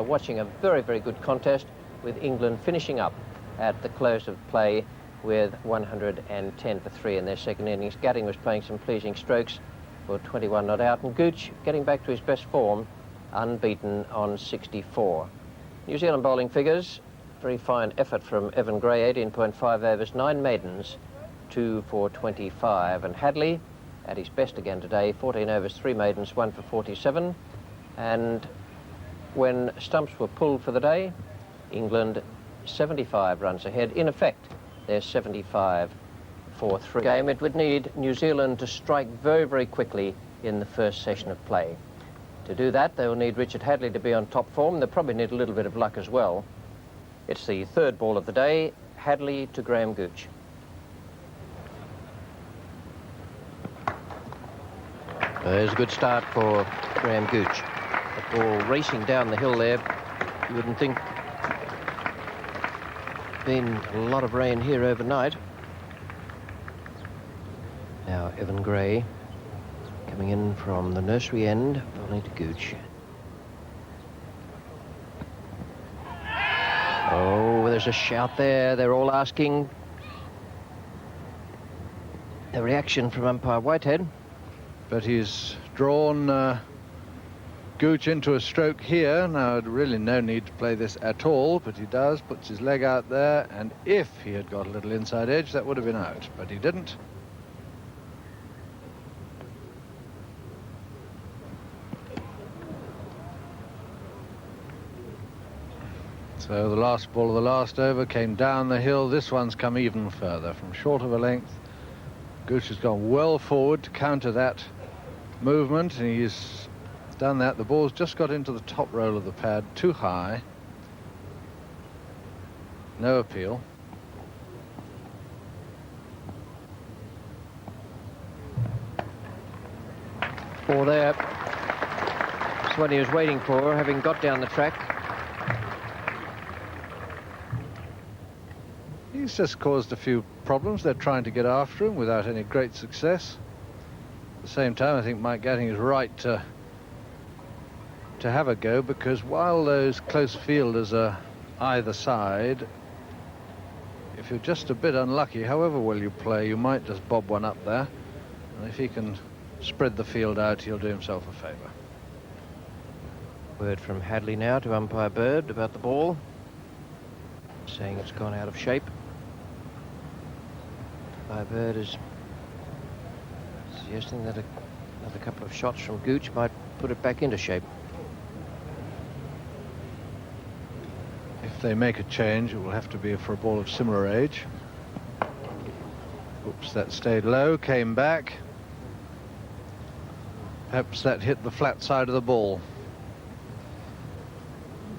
Watching a very, very good contest with England finishing up at the close of play with 110 for 3 in their second innings. Gatting was playing some pleasing strokes for 21 not out, and Gooch getting back to his best form, unbeaten on 64. New Zealand bowling figures, very fine effort from Evan Gray, 18.5 overs, 9 maidens, 2 for 25, and Hadley at his best again today, 14 overs, 3 maidens, 1 for 47, and when stumps were pulled for the day, England 75 runs ahead. In effect, they're 75 for 3. Game, it would need New Zealand to strike very, very quickly in the first session of play. To do that, they will need Richard Hadley to be on top form. They'll probably need a little bit of luck as well. It's the third ball of the day, Hadley to Graham Gooch. There's a good start for Graham Gooch. The ball racing down the hill there. You wouldn't think been a lot of rain here overnight. Now Evan Gray coming in from the nursery end, bowling to Gooch. Oh, there's a shout there. They're all asking a reaction from umpire Whitehead. But he's drawn Gooch into a stroke here. Now, really no need to play this at all, but he does, puts his leg out there, and if he had got a little inside edge, that would have been out, but he didn't. So the last ball of the last over came down the hill. This one's come even further, from short of a length. Gooch has gone well forward to counter that movement, and he's done that. The ball's just got into the top roll of the pad, too high. No appeal. Ball there. That's what he was waiting for, having got down the track. He's just caused a few problems. They're trying to get after him without any great success. At the same time, I think Mike Gatting is right to have a go, because while those close fielders are either side, if you're just a bit unlucky, however well you play, you might just bob one up there, and if he can spread the field out, he'll do himself a favour. Word from Hadley now to umpire Bird about the ball, saying it's gone out of shape. Umpire Bird is suggesting that another couple of shots from Gooch might put it back into shape. If they make a change, it will have to be for a ball of similar age. Oops, that stayed low, came back. Perhaps that hit the flat side of the ball.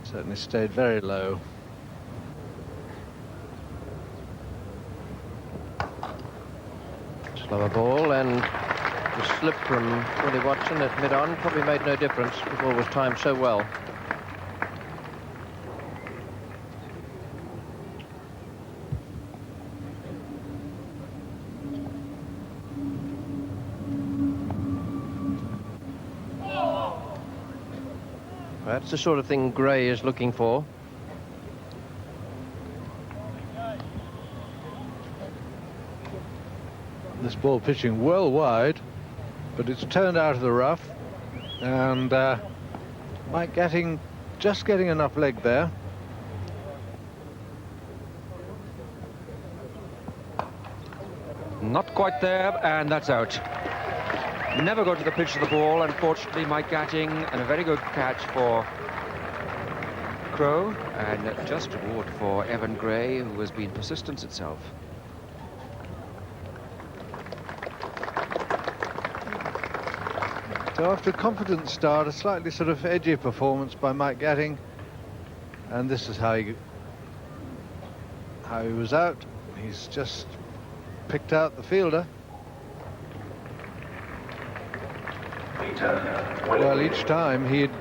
Certainly stayed very low. Slower ball, and the slip from Willie Watson at mid-on probably made no difference. The ball was timed so well. That's the sort of thing Gray is looking for. This ball pitching well wide, but it's turned out of the rough, and Mike Gatting just getting enough leg there. Not quite there, and that's out. Never go to the pitch of the ball, unfortunately. Mike Gatting, and a very good catch for Crow, and just reward for Evan Gray, who has been persistence itself. So after a confident start, a slightly sort of edgy performance by Mike Gatting, and this is how he was out. He's just picked out the fielder. Well, each time he had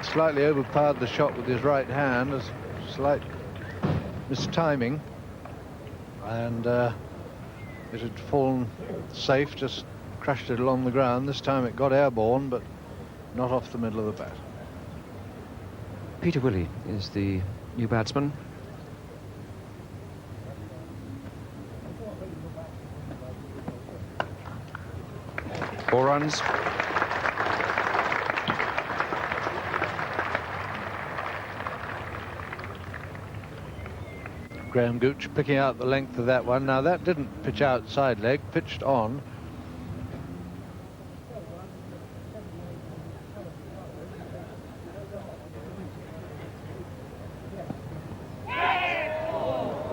slightly overpowered the shot with his right hand, a slight mistiming, and it had fallen safe, just crashed it along the ground. This time it got airborne, but not off the middle of the bat. Peter Willey is the new batsman. Four runs. Graham Gooch picking out the length of that one. Now that didn't pitch outside leg, pitched on.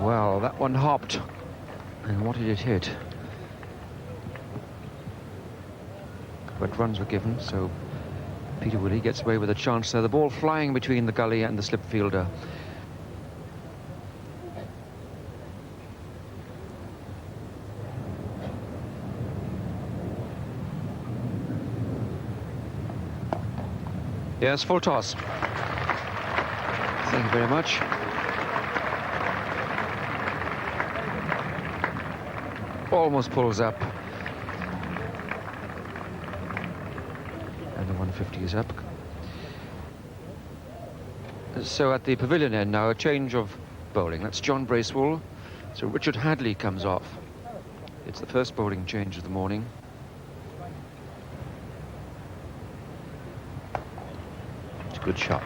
Well, that one hopped. And what did it hit? But runs were given, so Peter Willey gets away with a chance there. The ball flying between the gully and the slip fielder. Yes, full toss. Thank you very much. Almost pulls up. And the 150 is up. So at the pavilion end now, a change of bowling. That's John Bracewell. So Richard Hadley comes off. It's the first bowling change of the morning. It's a good shot.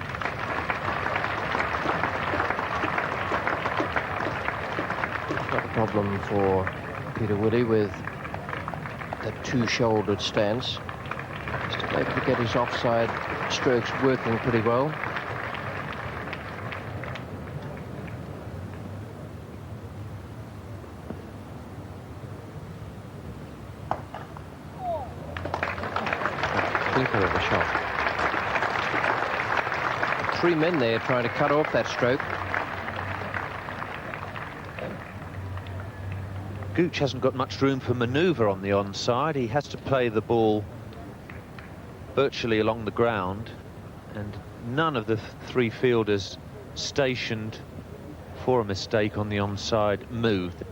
Not a problem for Peter Willey with that two-shouldered stance. Still able to get his offside strokes working pretty well. Clipper of a shot. 3 men there trying to cut off that stroke. Gooch hasn't got much room for manoeuvre on the onside. He has to play the ball virtually along the ground, and none of the 3 fielders stationed for a mistake on the onside moved.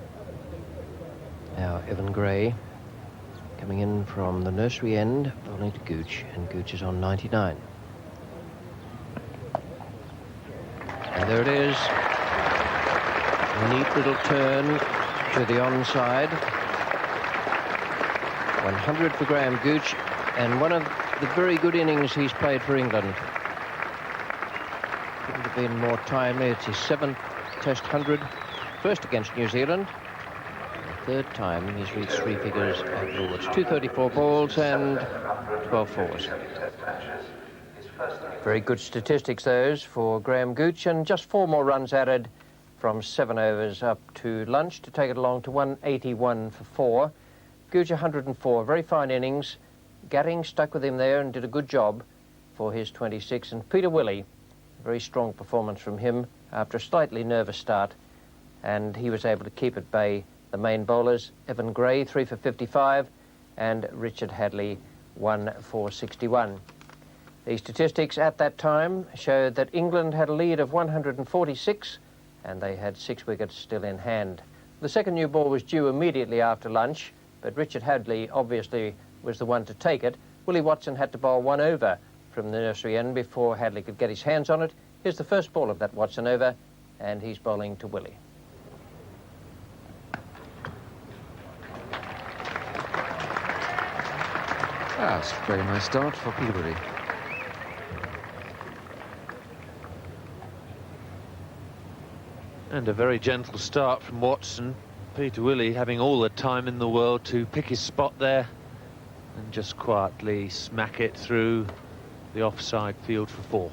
Now Evan Gray coming in from the nursery end, bowling to Gooch, and Gooch is on 99. And there it is. A neat little turn to the onside. 100 for Graham Gooch, and one of the very good innings he's played for England. Couldn't have been more timely. It's his 7th Test 100, first against New Zealand. The 3rd time he's reached 3 figures at Lord's. 234 balls and 12 fours. Very good statistics those for Graham Gooch, and just 4 more runs added from 7 overs up to lunch to take it along to 181 for 4. Gooch 104, very fine innings. Gatting stuck with him there and did a good job for his 26. And Peter Willey, a very strong performance from him after a slightly nervous start, and he was able to keep at bay the main bowlers. Evan Gray 3 for 55 and Richard Hadley 1 for 61. The statistics at that time showed that England had a lead of 146 and they had 6 wickets still in hand. The second new ball was due immediately after lunch, but Richard Hadley obviously was the one to take it. Willie Watson had to bowl 1 over from the nursery end before Hadley could get his hands on it. Here's the first ball of that Watson over, and he's bowling to Willie. That's a very nice start for Peter Willey. And a very gentle start from Watson. Peter Willey having all the time in the world to pick his spot there and just quietly smack it through the offside field for 4.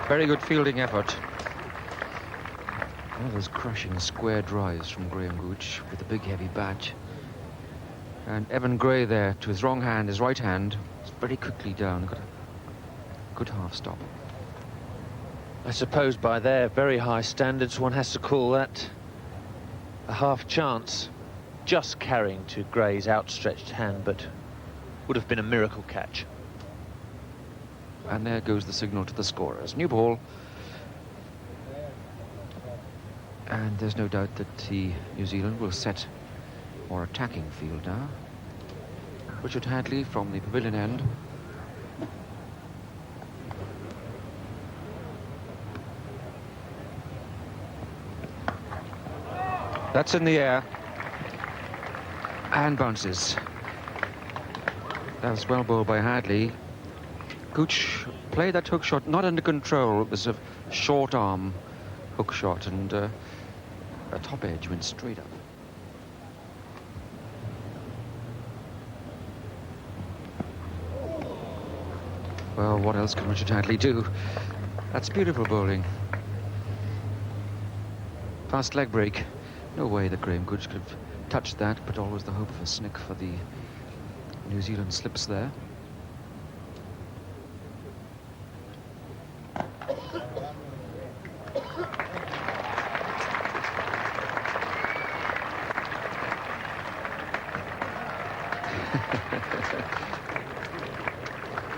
Very good fielding effort. One of those crushing square drives from Graham Gooch with a big heavy bat. And Evan Gray there to his wrong hand, his right hand, is very quickly down. Got a good half stop. I suppose by their very high standards one has to call that a half chance, just carrying to Gray's outstretched hand, but would have been a miracle catch. And there goes the signal to the scorers. New ball. And there's no doubt that New Zealand will set more attacking field now. Richard Hadley from the pavilion end. That's in the air. And bounces. That was well bowled by Hadley. Gooch played that hook shot not under control. It was a short arm hook shot, and a top edge went straight up. Well, what else can Richard Hadley do? That's beautiful bowling. Fast leg break. No way that Graham Gooch could have touched that, but always the hope of a snick for the New Zealand slips there.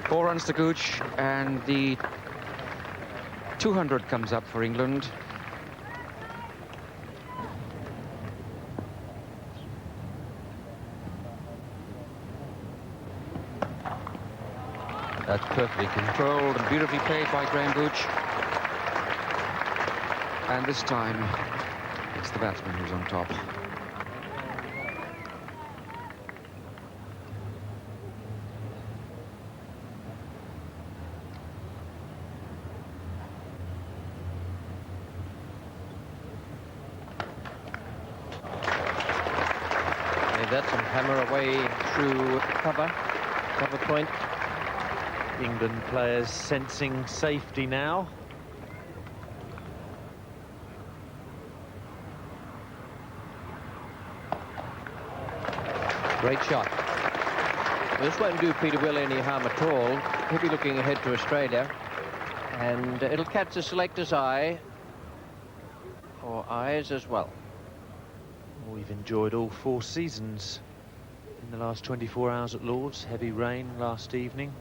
Four runs to Gooch, and the 200 comes up for England. That's perfectly controlled and beautifully played by Graham Gooch. And this time, it's the batsman who's on top. That's some hammer away through cover point. England players sensing safety now. Great shot. Well, this won't do Peter Willey any harm at all. He'll be looking ahead to Australia, and it'll catch the selector's eye, or eyes as well. We've enjoyed all 4 seasons in the last 24 hours at Lord's. Heavy rain last evening,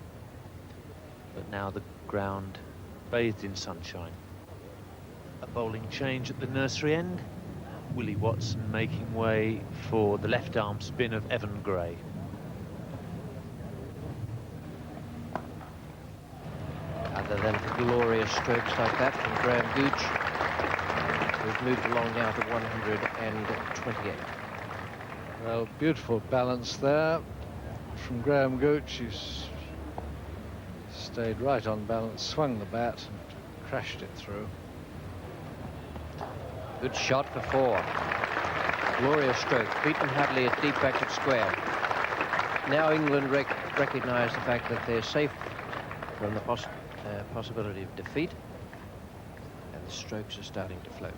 but now the ground bathed in sunshine. A bowling change at the nursery end. Willie Watson making way for the left arm spin of Evan Gray. Other than glorious strokes like that from Graham Gooch, we've moved along now to 128. Well, beautiful balance there from Graham Gooch. He's stayed right on balance, swung the bat and crashed it through. Good shot for 4. Glorious stroke. Beaten Hadley at deep backward square. Now England recognise the fact that they're safe from the possibility of defeat, and the strokes are starting to flow.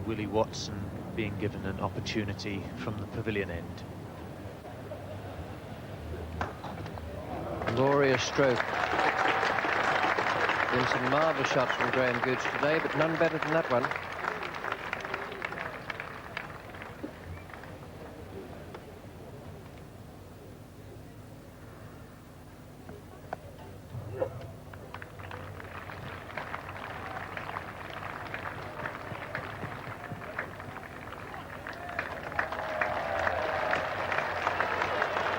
Willie Watson being given an opportunity from the pavilion end. Glorious stroke. Been some marvellous shots from Graham Gooch today, but none better than that one.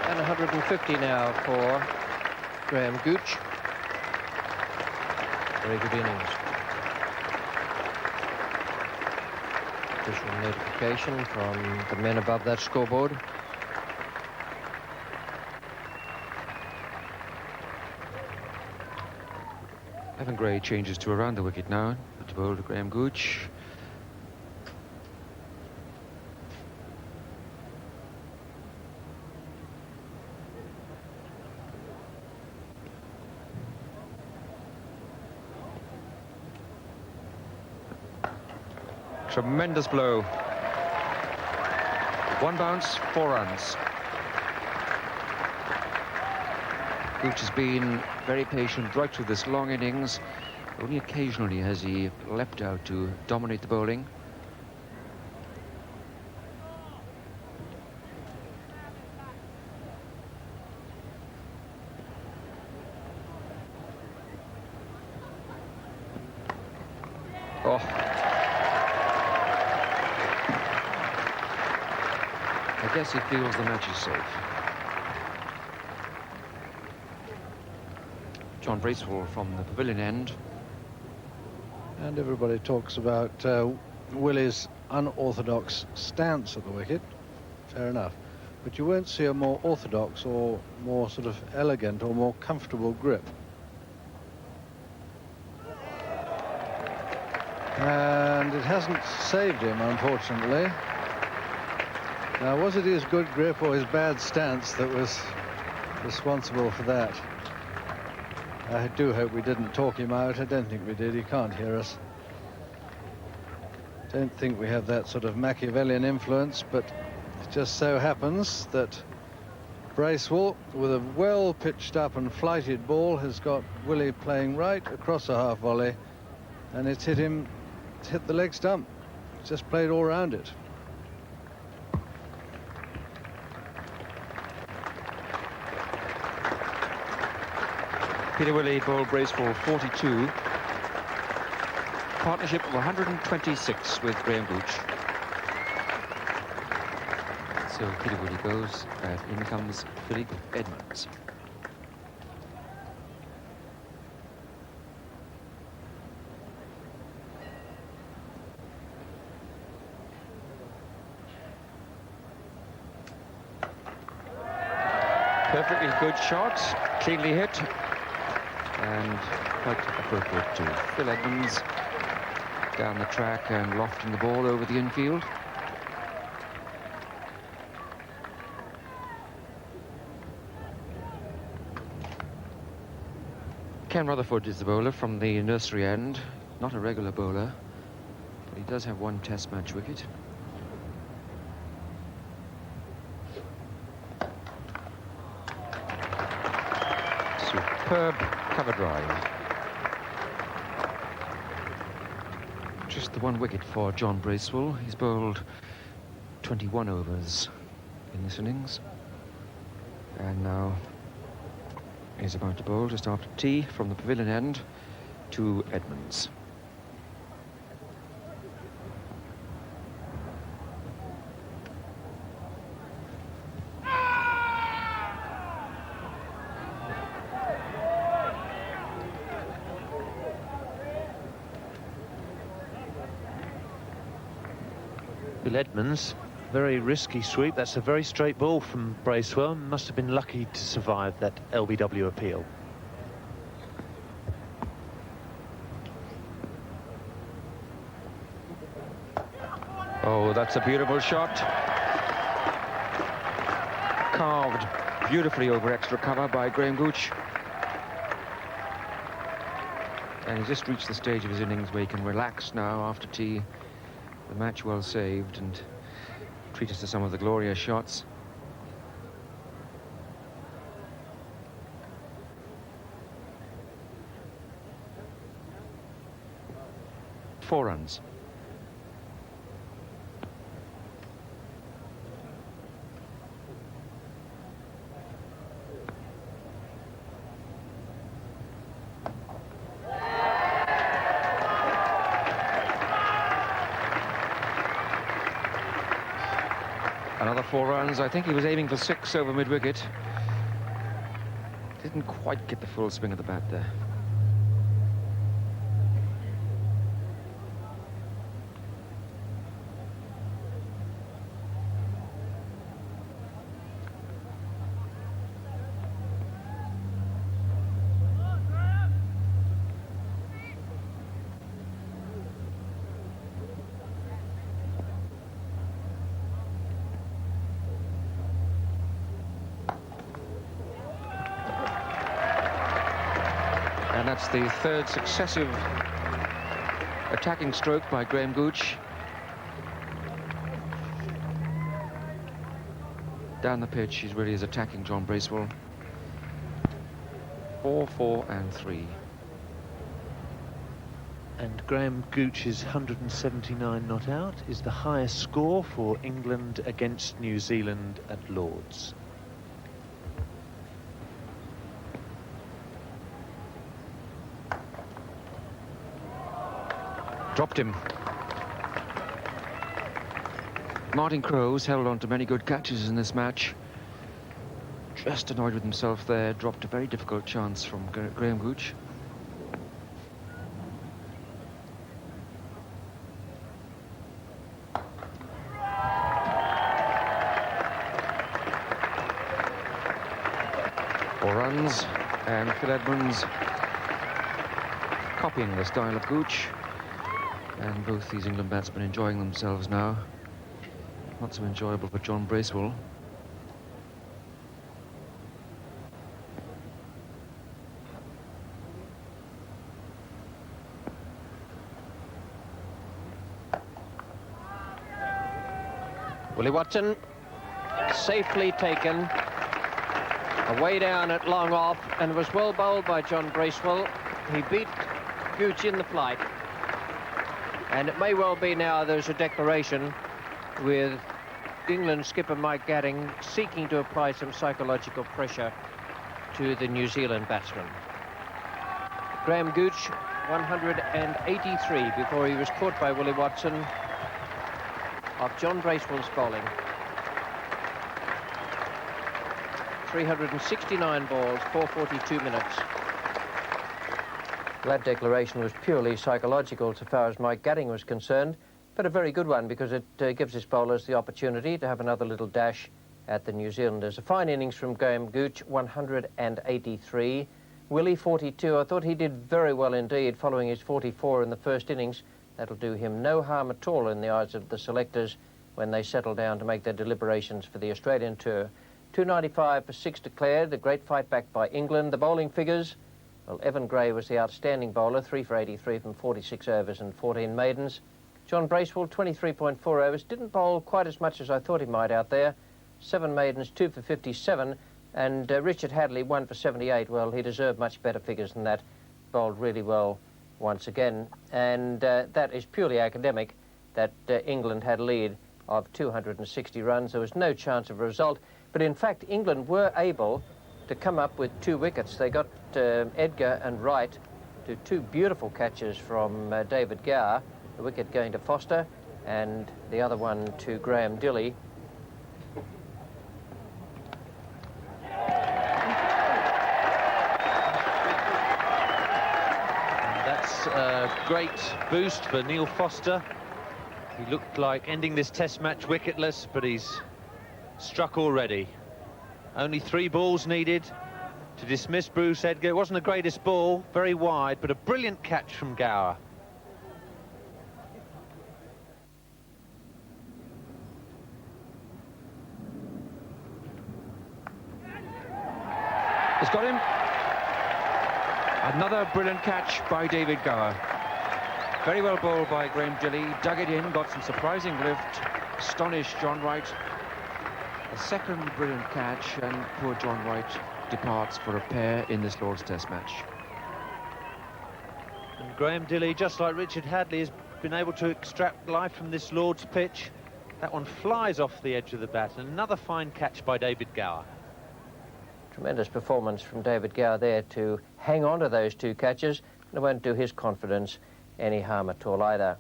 And 150 now for Graham Gooch. Very good innings. Official notification from the men above that scoreboard. Evan Gray changes to around the wicket now to bowl to Graham Gooch. Tremendous blow. 1 bounce, 4 runs. Gooch has been very patient right through this long innings. Only occasionally has he leapt out to dominate the bowling. Oh, I guess he feels the match is safe. John Bracewell from the pavilion end. And everybody talks about Willey's unorthodox stance at the wicket. Fair enough. But you won't see a more orthodox or more sort of elegant or more comfortable grip. And it hasn't saved him, unfortunately. Now, was it his good grip or his bad stance that was responsible for that? I do hope we didn't talk him out. I don't think we did. He can't hear us. Don't think we have that sort of Machiavellian influence, but it just so happens that Bracewell, with a well pitched up and flighted ball, has got Willey playing right across a half volley, and it's hit him, it's hit the leg stump. It's just played all round it. Peter Willey bowled Bracewell 42. Partnership of 126 with Graham Gooch. So Peter Willey goes, and in comes Philip Edmonds. Perfectly good shot, cleanly hit, and quite appropriate too. Phil Edmonds down the track and lofting the ball over the infield. Ken Rutherford is the bowler from the nursery end. Not a regular bowler, but he does have one test match wicket. Superb cover drive. Just the one wicket for John Bracewell. He's bowled 21 overs in this innings. And now he's about to bowl just after tea from the pavilion end to Edmonds. Bill Edmonds, very risky sweep. That's a very straight ball from Bracewell. Must have been lucky to survive that LBW appeal. Oh, that's a beautiful shot. Carved beautifully over extra cover by Graham Gooch. And he's just reached the stage of his innings where he can relax now after tea. The match well saved, and treat us to some of the glorious shots. Four runs. Another 4 runs. I think he was aiming for 6 over mid-wicket. Didn't quite get the full swing of the bat there. And that's the third successive attacking stroke by Graham Gooch. Down the pitch, he's really is attacking John Bracewell. 4, 4 and 3. And Graham Gooch's 179 not out is the highest score for England against New Zealand at Lord's. Dropped him. Martin Crowe's held on to many good catches in this match. Just annoyed with himself there, dropped a very difficult chance from Graham Gooch. Four runs, and Phil Edmonds copying the style of Gooch. And both these England batsmen enjoying themselves now. Not so enjoyable for John Bracewell. Willie Watson, safely taken. Away down at long off, and was well bowled by John Bracewell. He beat Gooch in the flight. And it may well be now there's a declaration with England skipper Mike Gatting seeking to apply some psychological pressure to the New Zealand batsman. Graham Gooch, 183 before he was caught by Willie Watson off John Bracewell's bowling. 369 balls, 442 minutes. That declaration was purely psychological so far as Mike Gatting was concerned, but a very good one because it gives his bowlers the opportunity to have another little dash at the New Zealanders. A fine innings from Graham Gooch, 183. Willie, 42. I thought he did very well indeed following his 44 in the first innings. That'll do him no harm at all in the eyes of the selectors when they settle down to make their deliberations for the Australian tour. 295 for 6 declared, a great fight back by England. The bowling figures, well, Evan Gray was the outstanding bowler, 3 for 83 from 46 overs and 14 maidens. John Bracewell, 23.4 overs, didn't bowl quite as much as I thought he might out there. 7 maidens, 2 for 57, and Richard Hadley, 1 for 78. Well, he deserved much better figures than that. Bowled really well once again, and that is purely academic, that England had a lead of 260 runs. There was no chance of a result, but in fact England were able to come up with 2 wickets. They got Edgar and Wright to 2 beautiful catches from David Gower, the wicket going to Foster and the other one to Graham Dilley. That's a great boost for Neil Foster. He looked like ending this test match wicketless, but he's struck already. Only 3 balls needed to dismiss Bruce Edgar. It wasn't the greatest ball, very wide, but a brilliant catch from Gower. He's got him. Another brilliant catch by David Gower. Very well bowled by Graham Dilley. Dug it in, got some surprising lift. Astonished John Wright. A second brilliant catch, and poor John Wright departs for a pair in this Lord's Test match. And Graham Dilley, just like Richard Hadley, has been able to extract life from this Lord's pitch. That one flies off the edge of the bat. Another fine catch by David Gower. Tremendous performance from David Gower there to hang on to those 2 catches, and it won't do his confidence any harm at all either.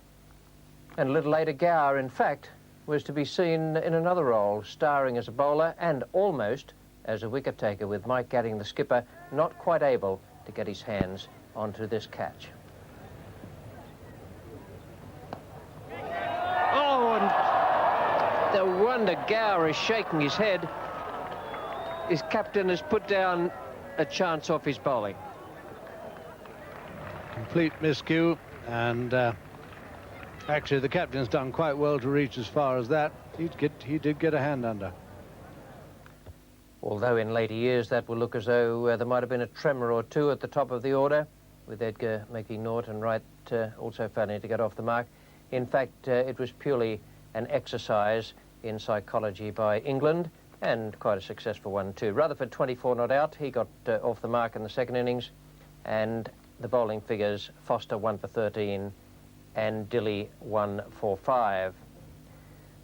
And a little later, Gower, in fact, was to be seen in another role, starring as a bowler and almost as a wicket-taker, with Mike Gatting, the skipper, not quite able to get his hands onto this catch. Oh, and the wonder Gower is shaking his head. His captain has put down a chance off his bowling. Complete miscue, and actually the captain's done quite well to reach as far as that. He did get a hand under. Although in later years that will look as though there might have been a tremor or 2 at the top of the order, with Edgar making naught and Wright also failing to get off the mark. In fact, it was purely an exercise in psychology by England, and quite a successful one too. Rutherford, 24 not out. He got off the mark in the second innings, and the bowling figures, Foster 1 for 13 and Dilley 1 for 5.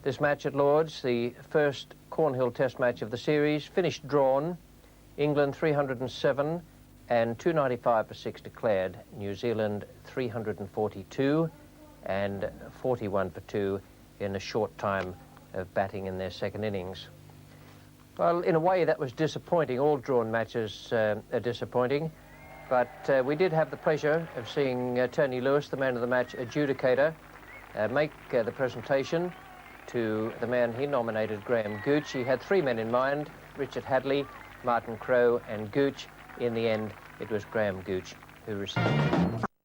This match at Lord's, the first Cornhill Test match of the series, finished drawn. England 307 and 295 for 6 declared. New Zealand 342 and 41 for 2 in a short time of batting in their second innings. Well, in a way that was disappointing. All drawn matches are disappointing, but we did have the pleasure of seeing Tony Lewis, the man of the match adjudicator, make the presentation to the man he nominated, Graham Gooch. He had three men in mind: Richard Hadley, Martin Crowe and Gooch. In the end, it was Graham Gooch who received it.